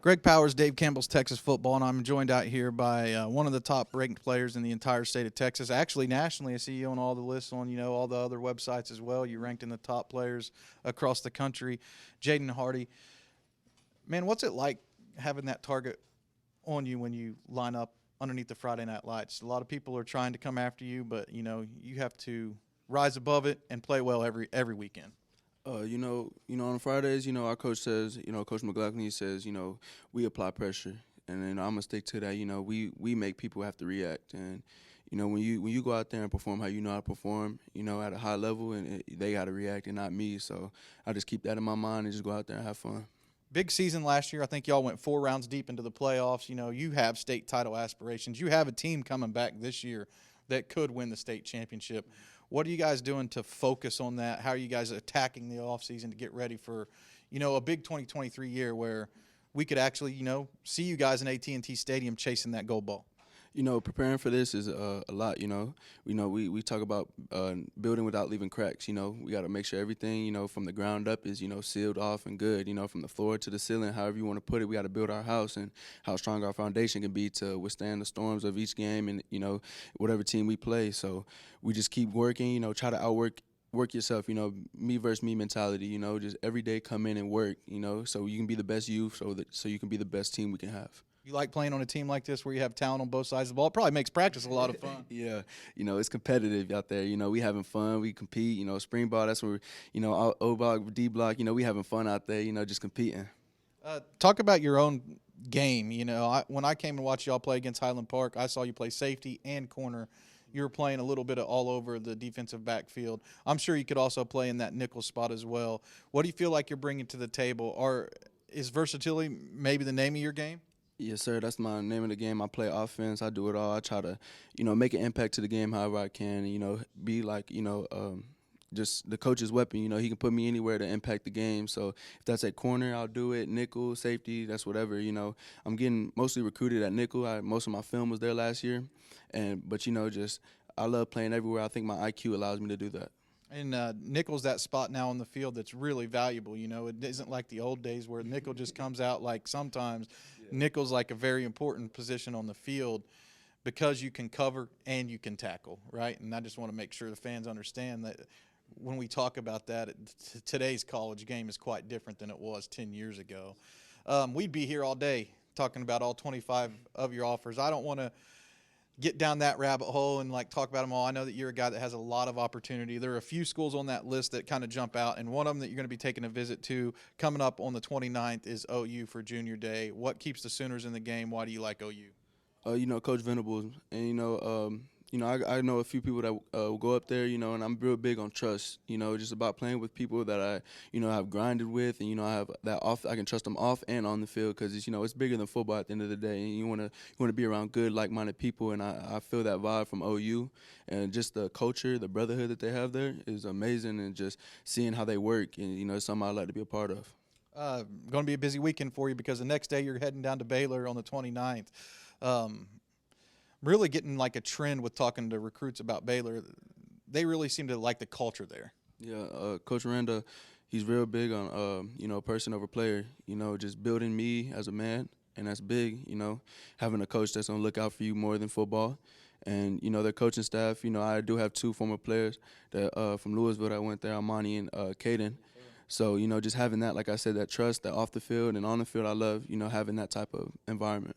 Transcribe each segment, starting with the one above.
Greg Powers, Dave Campbell's Texas Football, and I'm joined out here by one of the top-ranked players in the entire state of Texas. Actually, nationally, I see you on all the lists on, all the other websites as well. You ranked in the top players across the country. Jaydan Hardy. Man, what's it like having that target on you when you line up underneath the Friday night lights? A lot of people are trying to come after you, but, you have to rise above it and play well every weekend. On Fridays, our coach says, Coach McLaughlin says, we apply pressure, and then I'm gonna stick to that. We make people have to react, and when you go out there and perform how you know how to perform, at a high level, and they got to react and not me. So I just keep that in my mind and just go out there and have fun. Big season last year. I think y'all went 4 rounds deep into the playoffs. You have state title aspirations. You have a team coming back this year that could win the state championship. What are you guys doing to focus on that? How are you guys attacking the offseason to get ready for, a big 2023 year where we could actually, see you guys in AT&T Stadium chasing that gold ball? Preparing for this is a lot. We talk about building without leaving cracks. We got to make sure everything, from the ground up is, sealed off and good. From the floor to the ceiling, however you want to put it, we got to build our house and how strong our foundation can be to withstand the storms of each game and, whatever team we play. So we just keep working, try to work yourself, me versus me mentality, just every day come in and work, so you can be the best you so you can be the best team we can have. You like playing on a team like this where you have talent on both sides of the ball? It probably makes practice a lot of fun. Yeah, it's competitive out there. We having fun. We compete. Spring ball, that's where, O block, D block, we having fun out there, just competing. Talk about your own game. When I came and watched y'all play against Highland Park, I saw you play safety and corner. You were playing a little bit of all over the defensive backfield. I'm sure you could also play in that nickel spot as well. What do you feel like you're bringing to the table? Or is versatility maybe the name of your game? Yes, sir. That's my name of the game. I play offense. I do it all. I try to, make an impact to the game however I can. Be like, just the coach's weapon. He can put me anywhere to impact the game. So if that's at corner, I'll do it. Nickel, safety, that's whatever. I'm getting mostly recruited at nickel. Most of my film was there last year, but just I love playing everywhere. I think my IQ allows me to do that. And nickel's that spot now on the field that's really valuable. It isn't like the old days where nickel just comes out like sometimes. Yeah. Nickel's like a very important position on the field because you can cover and you can tackle, right? And I just want to make sure the fans understand that when we talk about that, today's college game is quite different than it was 10 years ago. We'd be here all day talking about all 25 of your offers. I don't want to get down that rabbit hole and talk about them all. I know that you're a guy that has a lot of opportunity. There are a few schools on that list that kind of jump out, and one of them that you're going to be taking a visit to coming up on the 29th is OU for Junior Day. What keeps the Sooners in the game? Why do you like OU? Coach Venables, and I know a few people that will go up there, and I'm real big on trust. Just about playing with people that I, have grinded with, and I have that off. I can trust them off and on the field because it's bigger than football at the end of the day. And you want to be around good, like-minded people, and I feel that vibe from OU, and just the culture, the brotherhood that they have there is amazing, and just seeing how they work, and it's something I'd like to be a part of. Going to be a busy weekend for you because the next day you're heading down to Baylor on the 29th. Really getting a trend with talking to recruits about Baylor. They really seem to like the culture there. Yeah, Coach Randa, he's real big on, person over player, just building me as a man, and that's big, having a coach that's going to look out for you more than football. And, their coaching staff, I do have 2 former players that from Lewisville that went there, Amani and Caden. So, just having that, like I said, that trust, that off the field and on the field, I love, having that type of environment.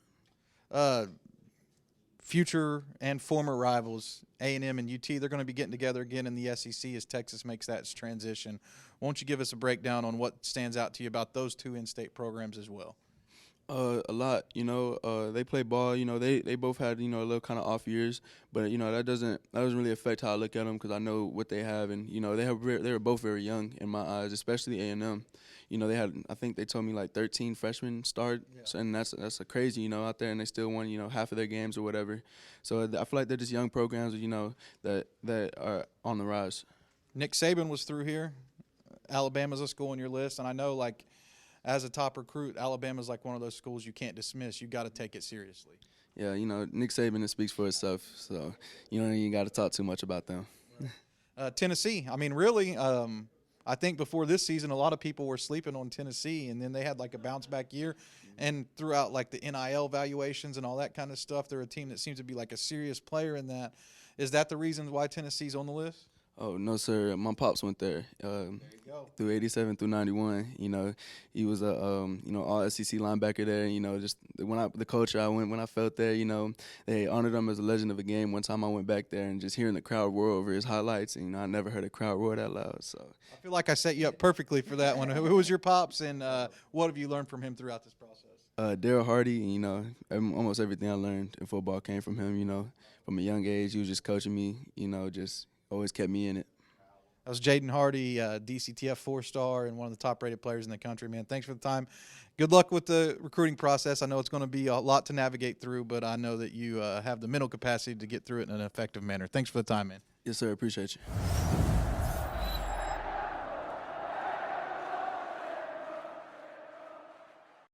Future and former rivals, A&M and UT, they're going to be getting together again in the SEC as Texas makes that transition. Won't you give us a breakdown on what stands out to you about those 2 in-state programs as well? A lot, they play ball, they both had, a little kind of off years, but, that doesn't really affect how I look at them because I know what they have, and, they were both very young in my eyes, especially A&M. They had, I think they told me 13 freshmen start, yeah. So, and that's a crazy, out there, and they still won, half of their games or whatever. So I feel like they're just young programs, that are on the rise. Nick Saban was through here. Alabama's a school on your list, and I know, as a top recruit, Alabama's one of those schools you can't dismiss. You got to take it seriously. Yeah, Nick Saban, it speaks for itself, so you got to talk too much about them. Tennessee, I mean, really, I think before this season, a lot of people were sleeping on Tennessee, and then they had like a bounce back year. And throughout like the NIL valuations and all that kind of stuff, they're a team that seems to be like a serious player in that. Is that the reason why Tennessee's on the list? Oh, no, sir. My pops went there, through 87 through 91. You know, he was a all SEC linebacker there. You know, just the culture I went when I felt there. You know, they honored him as a legend of the game. One time I went back there and just hearing the crowd roar over his highlights, and I never heard a crowd roar that loud. So I feel like I set you up perfectly for that one. Who was your pops, and what have you learned from him throughout this process? Daryl Hardy. You know, almost everything I learned in football came from him. You know, from a young age, he was just coaching me. You know, just always kept me in it. That was Jaydan Hardy, DCTF 4-star and one of the top-rated players in the country, man. Thanks for the time. Good luck with the recruiting process. I know it's going to be a lot to navigate through, but I know that you have the mental capacity to get through it in an effective manner. Thanks for the time, man. Yes, sir. Appreciate you.